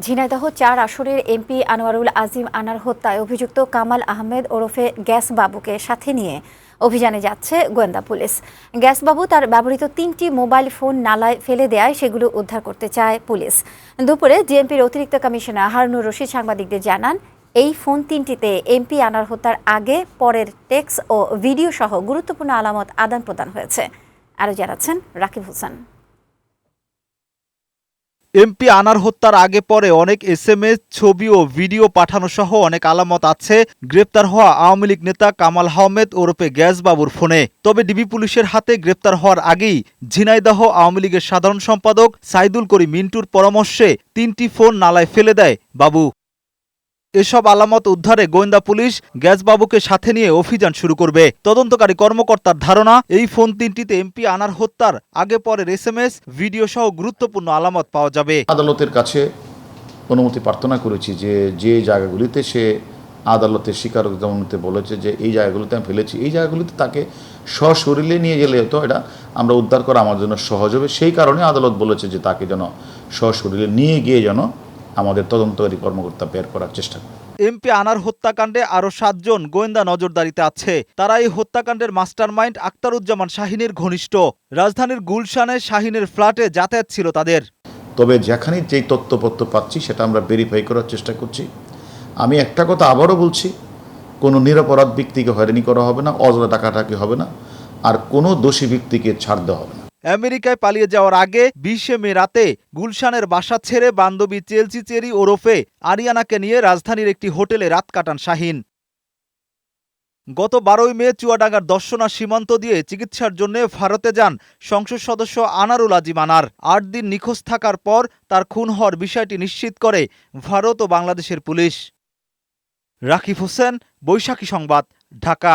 ঝিনাইদহ ৪ আসনের এমপি আনোয়ারুল আজিম আনার হত্যায় অভিযুক্ত কামাল আহমেদ ওরফে গ্যাস বাবুকে সাথে নিয়ে অভিযানে যাচ্ছে গোয়েন্দা পুলিশ। গ্যাস বাবু তার ব্যবহৃত ৩টি মোবাইল ফোন নালায় ফেলে দেয়, সেগুলো উদ্ধার করতে চায় পুলিশ। দুপুরে জেএমপির অতিরিক্ত কমিশনার হারুনুর রশিদ সাংবাদিকদের জানান, এই ফোন ৩টিতে এমপি আনার হত্যার আগে পরের টেক্সট ও ভিডিও সহ গুরুত্বপূর্ণ আলামত আদান প্রদান হয়েছে। আরও জানাচ্ছেন রাকিব হোসেন। এমপি আনার হত্যার আগে পরে অনেক এসএমএস, ছবি ও ভিডিও পাঠানো সহ অনেক আলামত আছে গ্রেপ্তার হওয়া আওয়ামী লীগ নেতা কামাল আহমেদ ওরফে গ্যাস বাবুর ফোনে। তবে ডিবি পুলিশের হাতে গ্রেপ্তার হওয়ার আগেই ঝিনাইদহ আওয়ামী লীগের সাধারণ সম্পাদক সাইদুল করিম মিন্টুর পরামর্শে ৩টি ফোন নালায় ফেলে দেয় বাবু। এসব আলামত উদ্ধারে গোয়েন্দা পুলিশ গ্যাস বাবুকে সাথে নিয়ে অভিযান শুরু করবে। তদন্তকারী কর্মকর্তার ধারণা, এই ফোন ৩টিতে এমপি আনার হত্যার আগে পরের এসএমএস, ভিডিও সহ গুরুত্বপূর্ণ আলামত পাওয়া যাবে। আদালতের কাছে অনুমতি প্রার্থনা করেছি যে জায়গাগুলিতে সে আদালতের স্বীকারোক্তিতে বলেছে যে এই জায়গাগুলিতে আমি ফেলেছি, এই জায়গাগুলিতে তাকে সশরীরে নিয়ে গেলে হতো এটা আমরা উদ্ধার করা আমার জন্য সহজ হবে। সেই কারণে আদালত বলেছে যে তাকে যেন সশরীরে নিয়ে গিয়ে যেন আমাদের তদন্তকারী কর্মকর্তা বের করার চেষ্টা করে। এমপি আনার হত্যাকাণ্ডে আরো ৭ জন গোয়েন্দা নজরদারিতে আছে। তারা এই হত্যাকাণ্ডের মাস্টারমাইন্ড আক্তারুজ্জামান শাহিনের ঘনিষ্ঠ। রাজধানীর গুলশানে শাহিনের ফ্ল্যাটে যাতায়াত ছিল তাদের। তবে যেখানে যেই তথ্যপত্র পাচ্ছি সেটা আমরা ভেরিফাই করার চেষ্টা করছি। আমি একটা কথা আবারও বলছি, কোনো নিরপরাধ ব্যক্তিকে হয়রানি করা হবে না, অযথা টাকাটাকি হবে না, আর কোনো দোষী ব্যক্তিকে ছাড় দেওয়া হবে না। আমেরিকায় পালিয়ে যাওয়ার আগে ২০ মে রাতে গুলশানের বাসা ছেড়ে বান্ধবী চেলসি চেরি ওরফে আরিয়ানাকে নিয়ে রাজধানীর একটি হোটেলে রাত কাটান শাহিন। গত ১২ মে চুয়াডাঙ্গার দর্শনা সীমান্ত দিয়ে চিকিৎসার জন্য ভারতে যান সংসদ সদস্য আনারুল আজিম আনার। ৮ দিন নিখোঁজ থাকার পর তার খুন হওয়ার বিষয়টি নিশ্চিত করে ভারত ও বাংলাদেশের পুলিশ। রাকিব হোসেন, বৈশাখী সংবাদ, ঢাকা।